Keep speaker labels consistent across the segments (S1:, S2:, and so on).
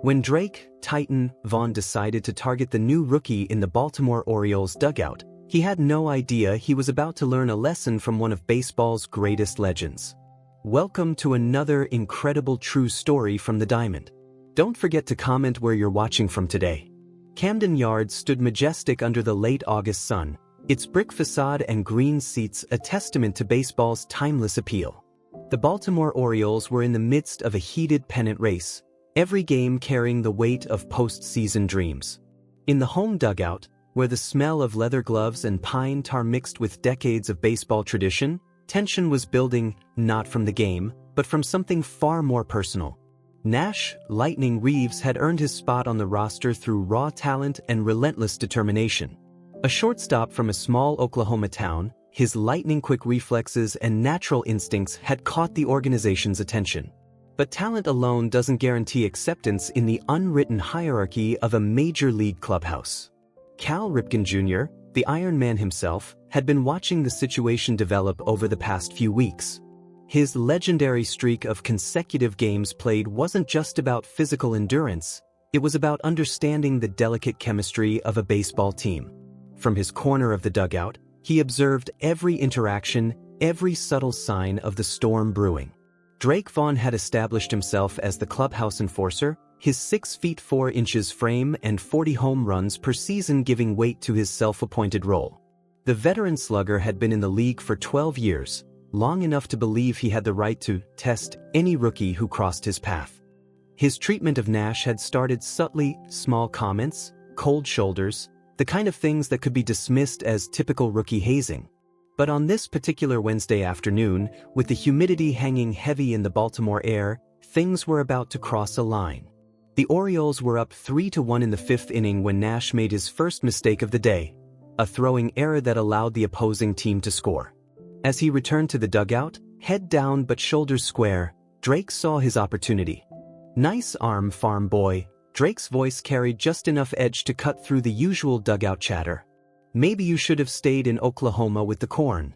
S1: When Drake, Titan, Vaughn decided to target the new rookie in the Baltimore Orioles dugout, he had no idea he was about to learn a lesson from one of baseball's greatest legends. Welcome to another incredible true story from the Diamond. Don't forget to comment where you're watching from today. Camden Yards stood majestic under the late August sun, its brick facade and green seats a testament to baseball's timeless appeal. The Baltimore Orioles were in the midst of a heated pennant race, every game carrying the weight of postseason dreams. In the home dugout, where the smell of leather gloves and pine tar mixed with decades of baseball tradition, tension was building not from the game, but from something far more personal. Nash "Lightning" Reeves had earned his spot on the roster through raw talent and relentless determination. A shortstop from a small Oklahoma town, his lightning-quick reflexes and natural instincts had caught the organization's attention. But talent alone doesn't guarantee acceptance in the unwritten hierarchy of a major league clubhouse. Cal Ripken Jr., the Iron Man himself, had been watching the situation develop over the past few weeks. His legendary streak of consecutive games played wasn't just about physical endurance, it was about understanding the delicate chemistry of a baseball team. From his corner of the dugout, he observed every interaction, every subtle sign of the storm brewing. Drake Vaughn had established himself as the clubhouse enforcer, his 6 feet 4 inches frame and 40 home runs per season giving weight to his self-appointed role. The veteran slugger had been in the league for 12 years, long enough to believe he had the right to test any rookie who crossed his path. His treatment of Nash had started subtly, small comments, cold shoulders, the kind of things that could be dismissed as typical rookie hazing. But on this particular Wednesday afternoon, with the humidity hanging heavy in the Baltimore air, things were about to cross a line. The Orioles were up 3-1 in the 5th inning when Nash made his first mistake of the day, a throwing error that allowed the opposing team to score. As he returned to the dugout, head down but shoulders square, Drake saw his opportunity. "Nice arm, farm boy." Drake's voice carried just enough edge to cut through the usual dugout chatter. "Maybe you should have stayed in Oklahoma with the corn."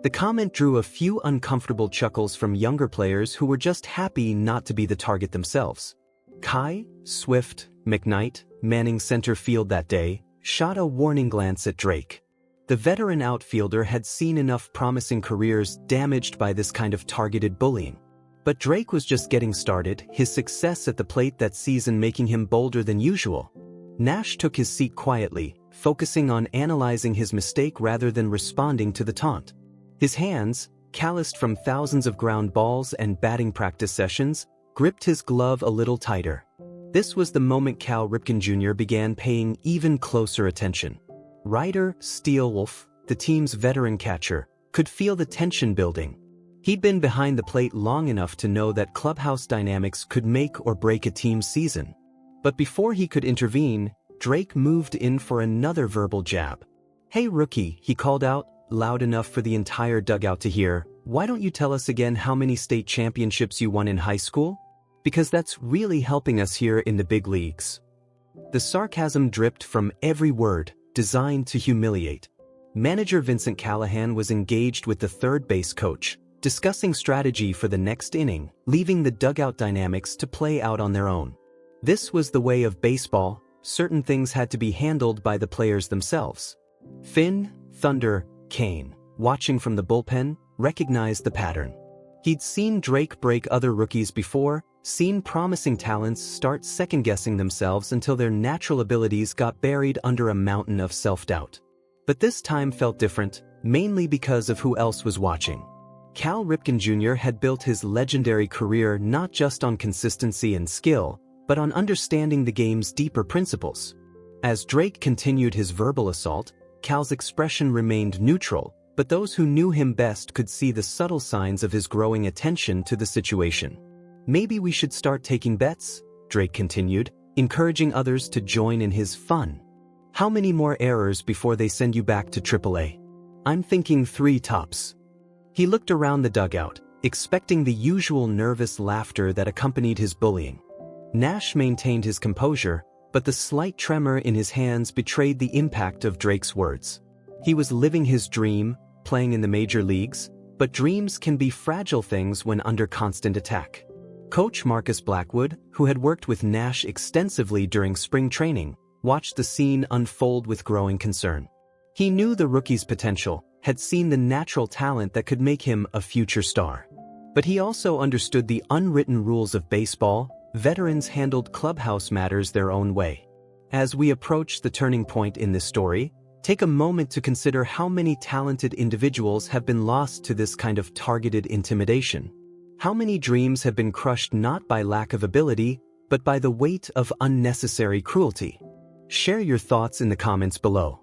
S1: The comment drew a few uncomfortable chuckles from younger players who were just happy not to be the target themselves. Kai, Swift, McKnight, manning center field that day, shot a warning glance at Drake. The veteran outfielder had seen enough promising careers damaged by this kind of targeted bullying. But Drake was just getting started, his success at the plate that season making him bolder than usual. Nash took his seat quietly, focusing on analyzing his mistake rather than responding to the taunt. His hands, calloused from thousands of ground balls and batting practice sessions, gripped his glove a little tighter. This was the moment Cal Ripken Jr. began paying even closer attention. Ryder Steelwolf, the team's veteran catcher, could feel the tension building. He'd been behind the plate long enough to know that clubhouse dynamics could make or break a team's season. But before he could intervene, Drake moved in for another verbal jab. "Hey rookie," he called out, loud enough for the entire dugout to hear, "why don't you tell us again how many state championships you won in high school? Because that's really helping us here in the big leagues." The sarcasm dripped from every word, designed to humiliate. Manager Vincent Callahan was engaged with the third base coach, discussing strategy for the next inning, leaving the dugout dynamics to play out on their own. This was the way of baseball, certain things had to be handled by the players themselves. Finn, Thunder, Kane, watching from the bullpen, recognized the pattern. He'd seen Drake break other rookies before, seen promising talents start second-guessing themselves until their natural abilities got buried under a mountain of self-doubt. But this time felt different, mainly because of who else was watching. Cal Ripken Jr. had built his legendary career not just on consistency and skill, but on understanding the game's deeper principles. As Drake continued his verbal assault, Cal's expression remained neutral, but those who knew him best could see the subtle signs of his growing attention to the situation. "Maybe we should start taking bets," Drake continued, encouraging others to join in his fun. "How many more errors before they send you back to AAA? I'm thinking 3 tops." He looked around the dugout, expecting the usual nervous laughter that accompanied his bullying. Nash maintained his composure, but the slight tremor in his hands betrayed the impact of Drake's words. He was living his dream, playing in the major leagues, but dreams can be fragile things when under constant attack. Coach Marcus Blackwood, who had worked with Nash extensively during spring training, watched the scene unfold with growing concern. He knew the rookie's potential, had seen the natural talent that could make him a future star. But he also understood the unwritten rules of baseball. Veterans handled clubhouse matters their own way. As we approach the turning point in this story, take a moment to consider how many talented individuals have been lost to this kind of targeted intimidation. How many dreams have been crushed not by lack of ability, but by the weight of unnecessary cruelty? Share your thoughts in the comments below.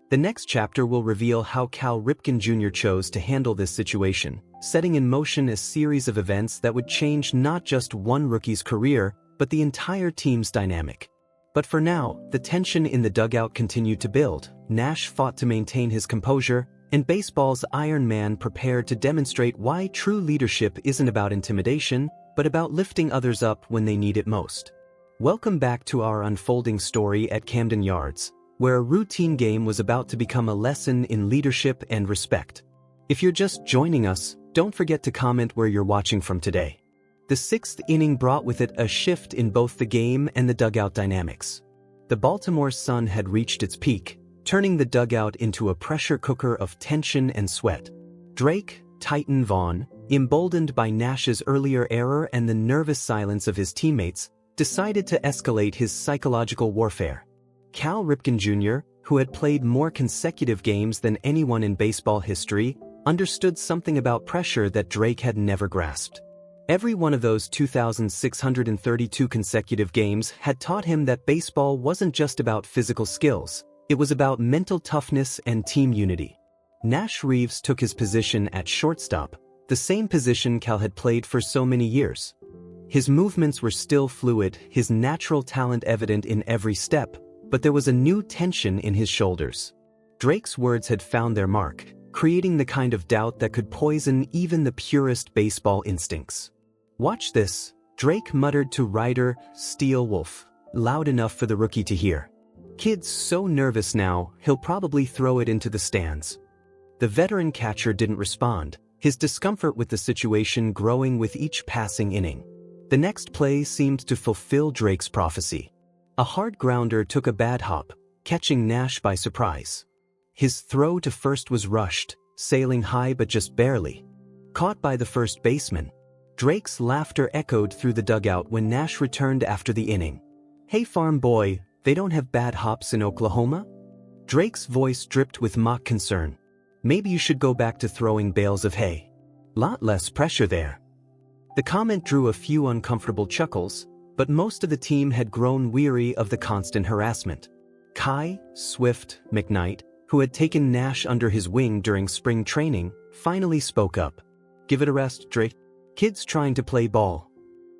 S1: The next chapter will reveal how Cal Ripken Jr. chose to handle this situation, setting in motion a series of events that would change not just one rookie's career, but the entire team's dynamic. But for now, the tension in the dugout continued to build. Nash fought to maintain his composure, and baseball's Iron Man prepared to demonstrate why true leadership isn't about intimidation, but about lifting others up when they need it most. Welcome back to our unfolding story at Camden Yards, where a routine game was about to become a lesson in leadership and respect. If you're just joining us, don't forget to comment where you're watching from today. The sixth inning brought with it a shift in both the game and the dugout dynamics. The Baltimore Sun had reached its peak, turning the dugout into a pressure cooker of tension and sweat. Drake, Titan Vaughn, emboldened by Nash's earlier error and the nervous silence of his teammates, decided to escalate his psychological warfare. Cal Ripken Jr., who had played more consecutive games than anyone in baseball history, understood something about pressure that Drake had never grasped. Every one of those 2,632 consecutive games had taught him that baseball wasn't just about physical skills, it was about mental toughness and team unity. Nash Reeves took his position at shortstop, the same position Cal had played for so many years. His movements were still fluid, his natural talent evident in every step, but there was a new tension in his shoulders. Drake's words had found their mark, creating the kind of doubt that could poison even the purest baseball instincts. "Watch this," Drake muttered to Ryder Steelwolf, loud enough for the rookie to hear. "Kid's so nervous now, he'll probably throw it into the stands." The veteran catcher didn't respond, his discomfort with the situation growing with each passing inning. The next play seemed to fulfill Drake's prophecy. A hard grounder took a bad hop, catching Nash by surprise. His throw to first was rushed, sailing high but just barely. Caught by the first baseman. Drake's laughter echoed through the dugout when Nash returned after the inning. "Hey farm boy, they don't have bad hops in Oklahoma?" Drake's voice dripped with mock concern. "Maybe you should go back to throwing bales of hay. Lot less pressure there." The comment drew a few uncomfortable chuckles, but most of the team had grown weary of the constant harassment. Kai, Swift, McKnight, who had taken Nash under his wing during spring training, finally spoke up. "Give it a rest, Drake. Kid's trying to play ball."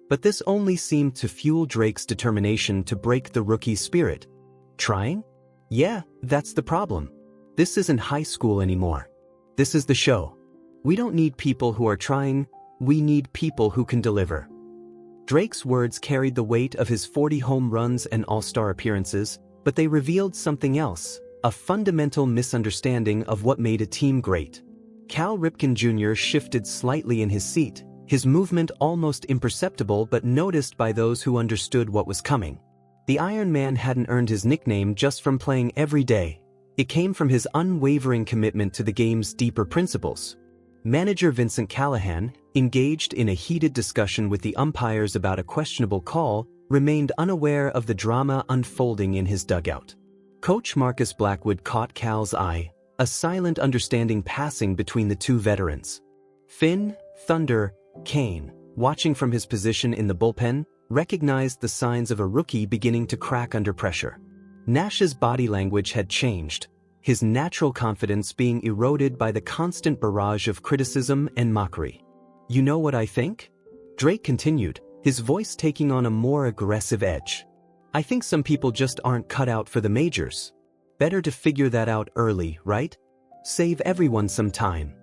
S1: But this only seemed to fuel Drake's determination to break the rookie's spirit. Trying? Yeah, that's the problem. This isn't high school anymore. This is the show. We don't need people who are trying, we need people who can deliver. Drake's words carried the weight of his 40 home runs and all-star appearances, but they revealed something else, a fundamental misunderstanding of what made a team great. Cal Ripken Jr. shifted slightly in his seat, his movement almost imperceptible but noticed by those who understood what was coming. The Iron Man hadn't earned his nickname just from playing every day. It came from his unwavering commitment to the game's deeper principles. Manager Vincent Callahan, engaged in a heated discussion with the umpires about a questionable call, remained unaware of the drama unfolding in his dugout. Coach Marcus Blackwood caught Cal's eye, a silent understanding passing between the two veterans. Finn, Thunder, Kane, watching from his position in the bullpen, recognized the signs of a rookie beginning to crack under pressure. Nash's body language had changed, his natural confidence being eroded by the constant barrage of criticism and mockery. "You know what I think?" Drake continued, his voice taking on a more aggressive edge. "I think some people just aren't cut out for the majors. Better to figure that out early, right? Save everyone some time."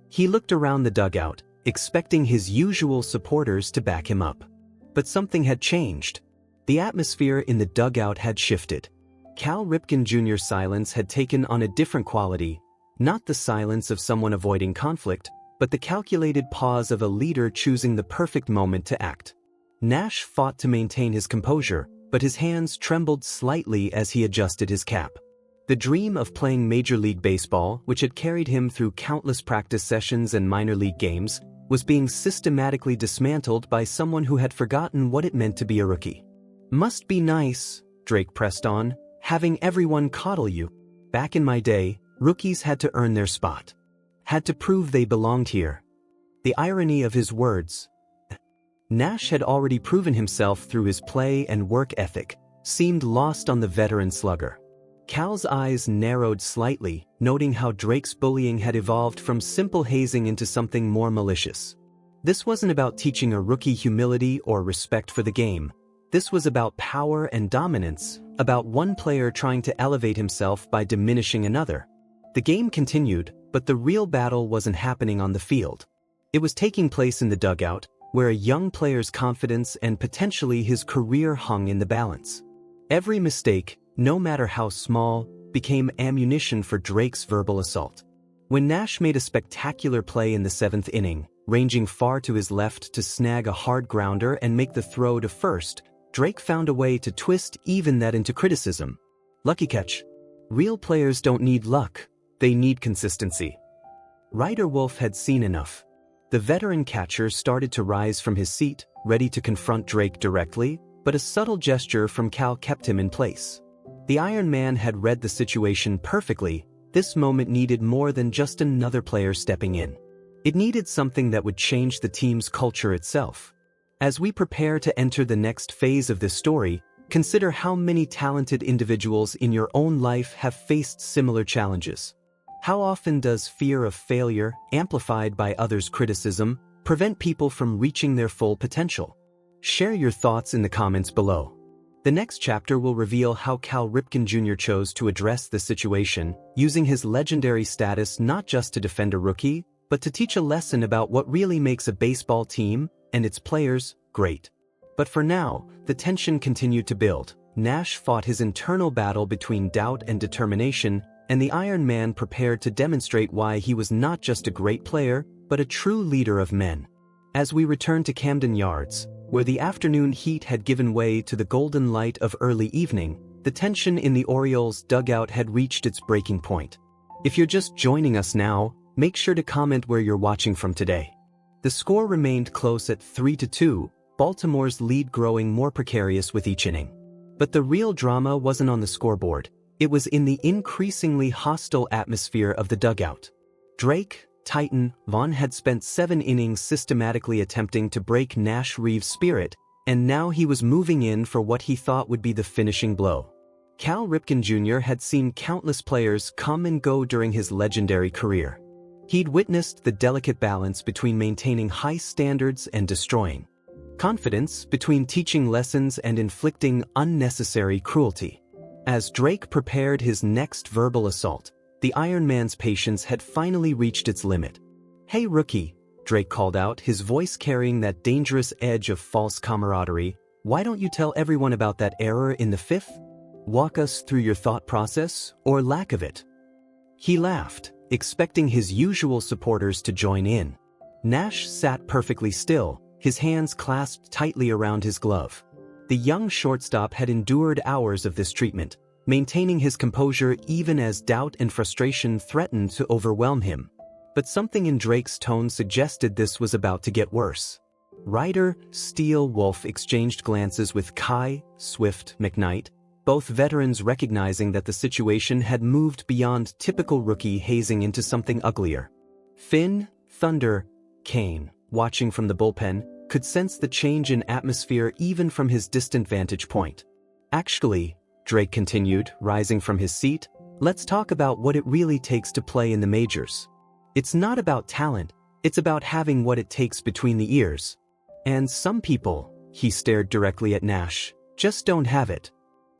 S1: He looked around the dugout, expecting his usual supporters to back him up. But something had changed. The atmosphere in the dugout had shifted. Cal Ripken Jr.'s silence had taken on a different quality, not the silence of someone avoiding conflict, but the calculated pause of a leader choosing the perfect moment to act. Nash fought to maintain his composure, but his hands trembled slightly as he adjusted his cap. The dream of playing Major League Baseball, which had carried him through countless practice sessions and minor league games, was being systematically dismantled by someone who had forgotten what it meant to be a rookie. "Must be nice," Drake pressed on, "having everyone coddle you. Back in my day, rookies had to earn their spot. Had to prove they belonged here." The irony of his words. Nash had already proven himself through his play and work ethic, seemed lost on the veteran slugger. Cal's eyes narrowed slightly, noting how Drake's bullying had evolved from simple hazing into something more malicious. This wasn't about teaching a rookie humility or respect for the game. This was about power and dominance, about one player trying to elevate himself by diminishing another. The game continued, but the real battle wasn't happening on the field. It was taking place in the dugout, where a young player's confidence and potentially his career hung in the balance. Every mistake, no matter how small, became ammunition for Drake's verbal assault. When Nash made a spectacular play in the 7th inning, ranging far to his left to snag a hard grounder and make the throw to first, Drake found a way to twist even that into criticism. "Lucky catch. Real players don't need luck, they need consistency." Ryder Wolf had seen enough. The veteran catcher started to rise from his seat, ready to confront Drake directly, but a subtle gesture from Cal kept him in place. The Iron Man had read the situation perfectly. This moment needed more than just another player stepping in. It needed something that would change the team's culture itself. As we prepare to enter the next phase of this story, consider how many talented individuals in your own life have faced similar challenges. How often does fear of failure, amplified by others' criticism, prevent people from reaching their full potential? Share your thoughts in the comments below. The next chapter will reveal how Cal Ripken Jr. chose to address the situation, using his legendary status not just to defend a rookie, but to teach a lesson about what really makes a baseball team and its players great. But for now, the tension continued to build. Nash fought his internal battle between doubt and determination, and the Iron Man prepared to demonstrate why he was not just a great player, but a true leader of men. As we return to Camden Yards, where the afternoon heat had given way to the golden light of early evening, the tension in the Orioles' dugout had reached its breaking point. If you're just joining us now, make sure to comment where you're watching from today. The score remained close at 3-2, Baltimore's lead growing more precarious with each inning. But the real drama wasn't on the scoreboard. It was in the increasingly hostile atmosphere of the dugout. Drake, Titan, Vaughn had spent 7 innings systematically attempting to break Nash Reeves' spirit, and now he was moving in for what he thought would be the finishing blow. Cal Ripken Jr. had seen countless players come and go during his legendary career. He'd witnessed the delicate balance between maintaining high standards and destroying confidence, between teaching lessons and inflicting unnecessary cruelty. As Drake prepared his next verbal assault, the Iron Man's patience had finally reached its limit. "Hey rookie," Drake called out, his voice carrying that dangerous edge of false camaraderie, "why don't you tell everyone about that error in the 5th? Walk us through your thought process, or lack of it." He laughed, expecting his usual supporters to join in. Nash sat perfectly still, his hands clasped tightly around his glove. The young shortstop had endured hours of this treatment, maintaining his composure even as doubt and frustration threatened to overwhelm him. But something in Drake's tone suggested this was about to get worse. Ryder, Steele, Wolf exchanged glances with Kai, Swift, McKnight, both veterans recognizing that the situation had moved beyond typical rookie hazing into something uglier. Finn, Thunder, Kane, watching from the bullpen, could sense the change in atmosphere even from his distant vantage point. "Actually," Drake continued, rising from his seat, "let's talk about what it really takes to play in the majors. It's not about talent, it's about having what it takes between the ears. And some people," he stared directly at Nash, "just don't have it."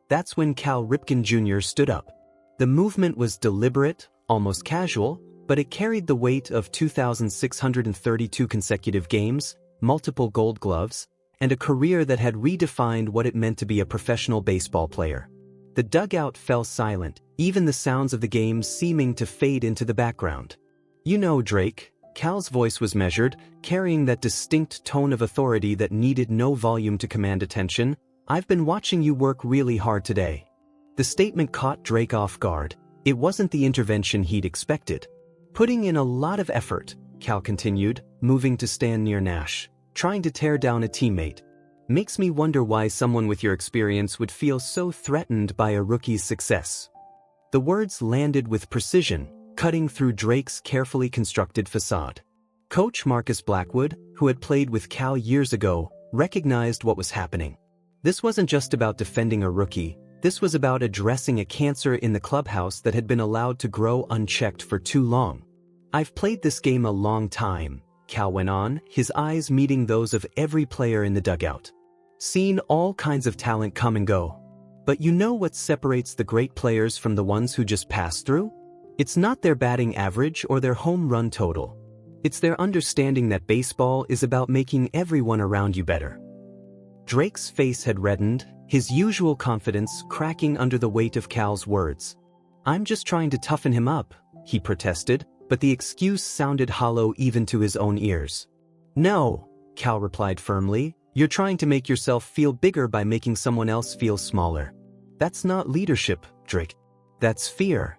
S1: That's when Cal Ripken Jr. stood up. The movement was deliberate, almost casual, but it carried the weight of 2,632 consecutive games, multiple Gold Gloves, and a career that had redefined what it meant to be a professional baseball player. The dugout fell silent, even the sounds of the game seeming to fade into the background. "You know, Drake," Cal's voice was measured, carrying that distinct tone of authority that needed no volume to command attention. "I've been watching you work really hard today." The statement caught Drake off guard. It wasn't the intervention he'd expected. "Putting in a lot of effort," Cal continued, moving to stand near Nash, "trying to tear down a teammate. Makes me wonder why someone with your experience would feel so threatened by a rookie's success." The words landed with precision, cutting through Drake's carefully constructed facade. Coach Marcus Blackwood, who had played with Cal years ago, recognized what was happening. This wasn't just about defending a rookie, this was about addressing a cancer in the clubhouse that had been allowed to grow unchecked for too long. "I've played this game a long time," Cal went on, his eyes meeting those of every player in the dugout. "Seen all kinds of talent come and go. But you know what separates the great players from the ones who just pass through? It's not their batting average or their home run total. It's their understanding that baseball is about making everyone around you better." Drake's face had reddened, his usual confidence cracking under the weight of Cal's words. "I'm just trying to toughen him up," he protested, but the excuse sounded hollow even to his own ears. "No," Cal replied firmly, "you're trying to make yourself feel bigger by making someone else feel smaller. That's not leadership, Drake. That's fear."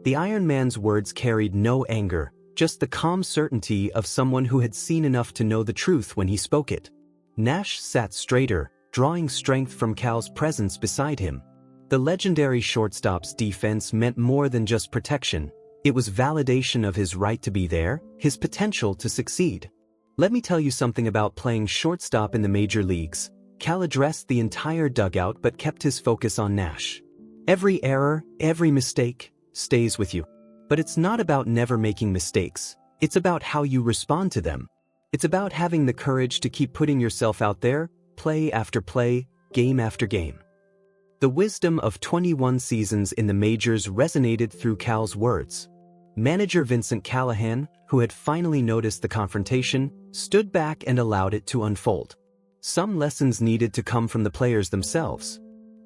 S1: The Iron Man's words carried no anger, just the calm certainty of someone who had seen enough to know the truth when he spoke it. Nash sat straighter, drawing strength from Cal's presence beside him. The legendary shortstop's defense meant more than just protection. It was validation of his right to be there, his potential to succeed. "Let me tell you something about playing shortstop in the major leagues." Cal addressed the entire dugout but kept his focus on Nash. "Every error, every mistake, stays with you. But it's not about never making mistakes. It's about how you respond to them. It's about having the courage to keep putting yourself out there, play after play, game after game." The wisdom of 21 seasons in the majors resonated through Cal's words. Manager Vincent Callahan, who had finally noticed the confrontation, stood back and allowed it to unfold. Some lessons needed to come from the players themselves.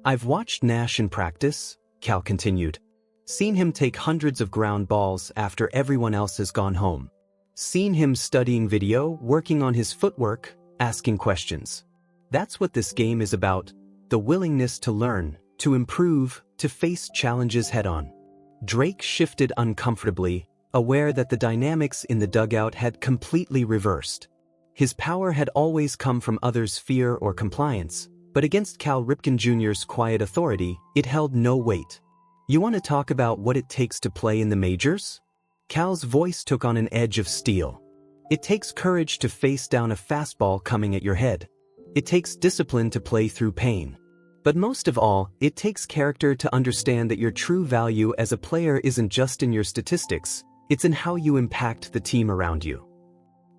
S1: "I've watched Nash in practice," Cal continued. "Seen him take hundreds of ground balls after everyone else has gone home. Seen him studying video, working on his footwork, asking questions. That's what this game is about, the willingness to learn, to improve, to face challenges head-on." Drake shifted uncomfortably, aware that the dynamics in the dugout had completely reversed. His power had always come from others' fear or compliance, but against Cal Ripken Jr.'s quiet authority, it held no weight. "You want to talk about what it takes to play in the majors?" Cal's voice took on an edge of steel. "It takes courage to face down a fastball coming at your head. It takes discipline to play through pain. But most of all, it takes character to understand that your true value as a player isn't just in your statistics, it's in how you impact the team around you."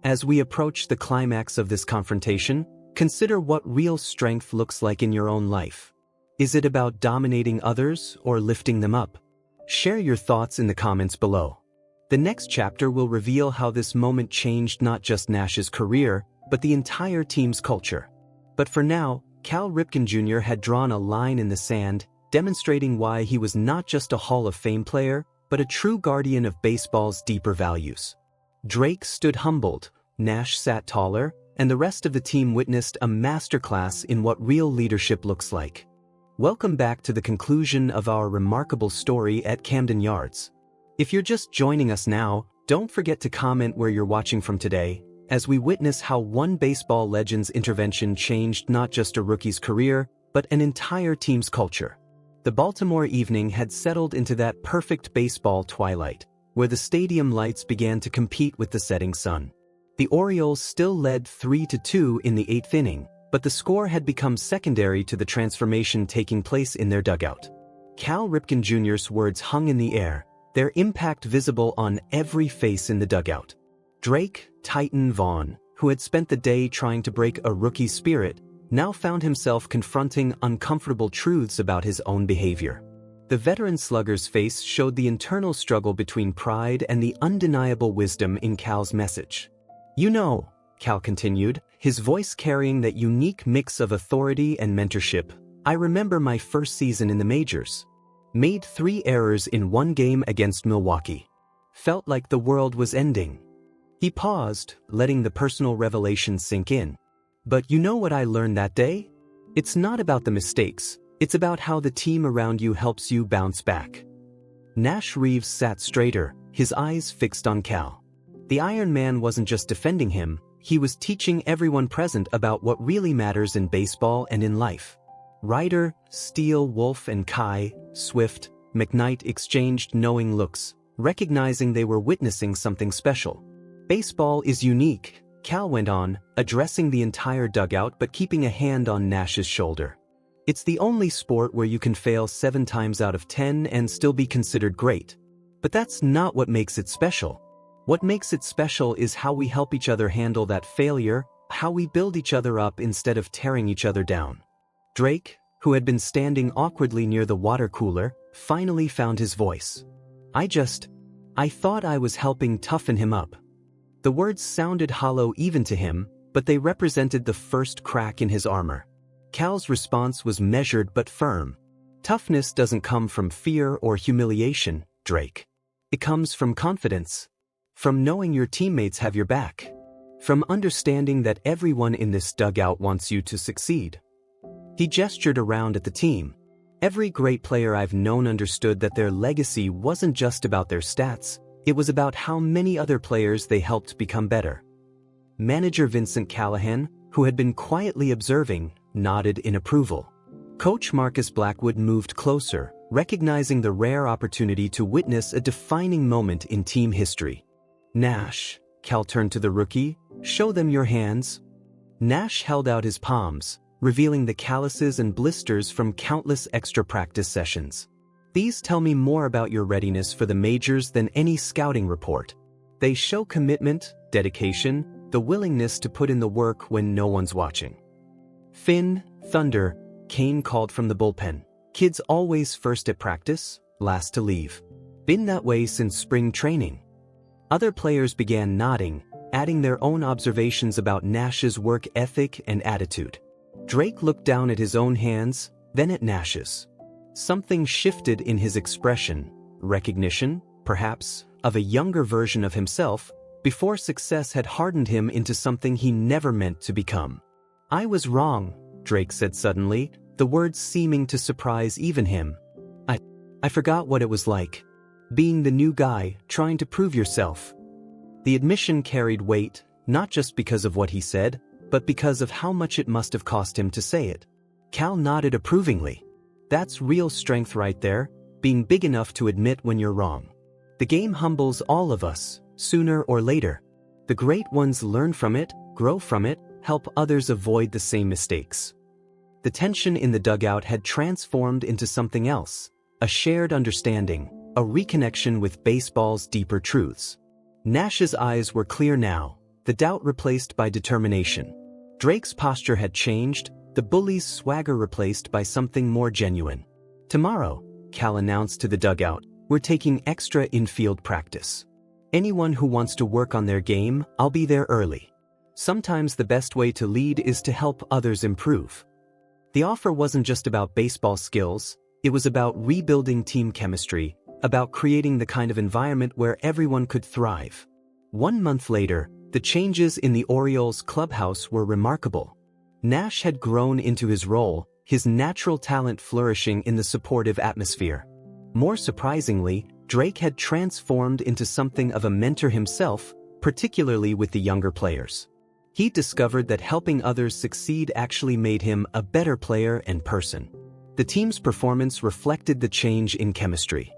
S1: As we approach the climax of this confrontation, consider what real strength looks like in your own life. Is it about dominating others or lifting them up? Share your thoughts in the comments below. The next chapter will reveal how this moment changed not just Nash's career, but the entire team's culture. But for now, Cal Ripken Jr. had drawn a line in the sand, demonstrating why he was not just a Hall of Fame player, but a true guardian of baseball's deeper values. Drake stood humbled, Nash sat taller, and the rest of the team witnessed a masterclass in what real leadership looks like. Welcome back to the conclusion of our remarkable story at Camden Yards. If you're just joining us now, don't forget to comment where you're watching from today, as we witness how one baseball legend's intervention changed not just a rookie's career, but an entire team's culture. The Baltimore evening had settled into that perfect baseball twilight, where the stadium lights began to compete with the setting sun. The Orioles still led 3-2 in the 8th inning, but the score had become secondary to the transformation taking place in their dugout. Cal Ripken Jr.'s words hung in the air, their impact visible on every face in the dugout. Drake Titan Vaughn, who had spent the day trying to break a rookie's spirit, now found himself confronting uncomfortable truths about his own behavior. The veteran slugger's face showed the internal struggle between pride and the undeniable wisdom in Cal's message. "You know," Cal continued, his voice carrying that unique mix of authority and mentorship, "I remember my first season in the majors. Made 3 errors in one game against Milwaukee. Felt like the world was ending. He paused, letting the personal revelation sink in. But you know what I learned that day? It's not about the mistakes, it's about how the team around you helps you bounce back. Nash Reeves sat straighter, his eyes fixed on Cal. The Iron Man wasn't just defending him, he was teaching everyone present about what really matters in baseball and in life. Ryder, Steele, Wolf, and Kai, Swift, McKnight exchanged knowing looks, recognizing they were witnessing something special. Baseball is unique, Cal went on, addressing the entire dugout but keeping a hand on Nash's shoulder. It's the only sport where you can fail 7 times out of 10 and still be considered great. But that's not what makes it special. What makes it special is how we help each other handle that failure, how we build each other up instead of tearing each other down. Drake, who had been standing awkwardly near the water cooler, finally found his voice. I thought I was helping toughen him up. The words sounded hollow even to him, but they represented the first crack in his armor. Cal's response was measured but firm. Toughness doesn't come from fear or humiliation, Drake. It comes from confidence. From knowing your teammates have your back. From understanding that everyone in this dugout wants you to succeed. He gestured around at the team. Every great player I've known understood that their legacy wasn't just about their stats, it was about how many other players they helped become better. Manager Vincent Callahan, who had been quietly observing, nodded in approval. Coach Marcus Blackwood moved closer, recognizing the rare opportunity to witness a defining moment in team history. Nash, Cal turned to the rookie, show them your hands. Nash held out his palms, revealing the calluses and blisters from countless extra practice sessions. These tell me more about your readiness for the majors than any scouting report. They show commitment, dedication, the willingness to put in the work when no one's watching. Finn, Thunder, Kane called from the bullpen. Kids always first at practice, last to leave. Been that way since spring training. Other players began nodding, adding their own observations about Nash's work ethic and attitude. Drake looked down at his own hands, then at Nash's. Something shifted in his expression, recognition, perhaps, of a younger version of himself, before success had hardened him into something he never meant to become. I was wrong, Drake said suddenly, the words seeming to surprise even him. I forgot what it was like. Being the new guy, trying to prove yourself. The admission carried weight, not just because of what he said, but because of how much it must have cost him to say it. Cal nodded approvingly. That's real strength right there, being big enough to admit when you're wrong. The game humbles all of us, sooner or later. The great ones learn from it, grow from it, help others avoid the same mistakes. The tension in the dugout had transformed into something else, a shared understanding, a reconnection with baseball's deeper truths. Nash's eyes were clear now, the doubt replaced by determination. Drake's posture had changed, the bully's swagger replaced by something more genuine. Tomorrow, Cal announced to the dugout, we're taking extra infield practice. Anyone who wants to work on their game, I'll be there early. Sometimes the best way to lead is to help others improve. The offer wasn't just about baseball skills, it was about rebuilding team chemistry, about creating the kind of environment where everyone could thrive. 1 month later, the changes in the Orioles clubhouse were remarkable. Nash had grown into his role, his natural talent flourishing in the supportive atmosphere. More surprisingly, Drake had transformed into something of a mentor himself, particularly with the younger players. He discovered that helping others succeed actually made him a better player and person. The team's performance reflected the change in chemistry.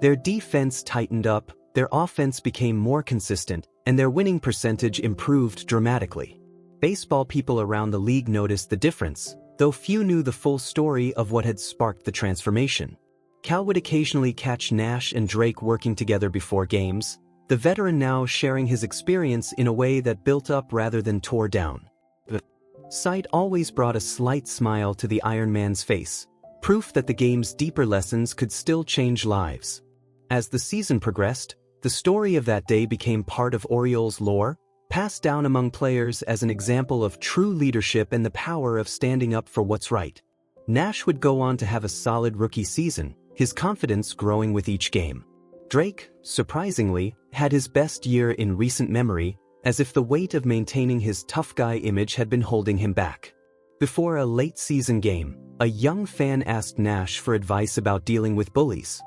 S1: Their defense tightened up, their offense became more consistent, and their winning percentage improved dramatically. Baseball people around the league noticed the difference, though few knew the full story of what had sparked the transformation. Cal would occasionally catch Nash and Drake working together before games, the veteran now sharing his experience in a way that built up rather than tore down. The sight always brought a slight smile to the Iron Man's face, proof that the game's deeper lessons could still change lives. As the season progressed, the story of that day became part of Orioles lore, passed down among players as an example of true leadership and the power of standing up for what's right. Nash would go on to have a solid rookie season, his confidence growing with each game. Drake, surprisingly, had his best year in recent memory, as if the weight of maintaining his tough guy image had been holding him back. Before a late-season game, a young fan asked Nash for advice about dealing with bullies.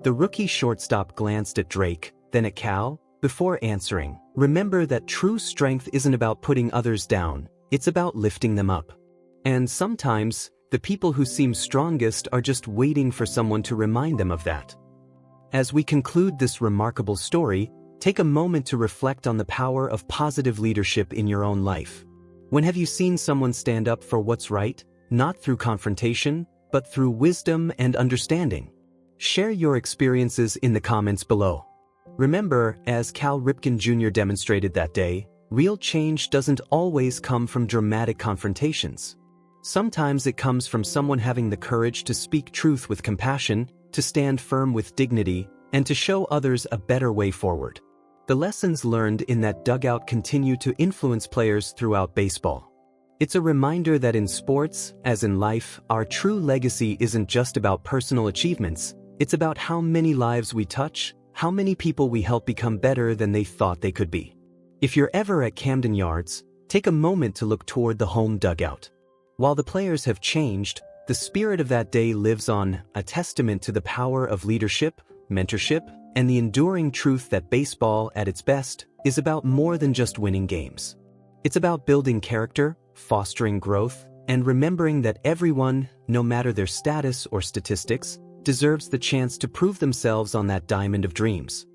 S1: The rookie shortstop glanced at Drake, then at Cal, before answering, "Remember that true strength isn't about putting others down, it's about lifting them up. And sometimes, the people who seem strongest are just waiting for someone to remind them of that." As we conclude this remarkable story, take a moment to reflect on the power of positive leadership in your own life. When have you seen someone stand up for what's right, not through confrontation, but through wisdom and understanding? Share your experiences in the comments below. Remember, as Cal Ripken Jr. demonstrated that day, real change doesn't always come from dramatic confrontations. Sometimes it comes from someone having the courage to speak truth with compassion, to stand firm with dignity, and to show others a better way forward. The lessons learned in that dugout continue to influence players throughout baseball. It's a reminder that in sports, as in life, our true legacy isn't just about personal achievements, it's about how many lives we touch, how many people we help become better than they thought they could be. If you're ever at Camden Yards, take a moment to look toward the home dugout. While the players have changed, the spirit of that day lives on, a testament to the power of leadership, mentorship, and the enduring truth that baseball, at its best, is about more than just winning games. It's about building character, fostering growth, and remembering that everyone, no matter their status or statistics, deserves the chance to prove themselves on that diamond of dreams.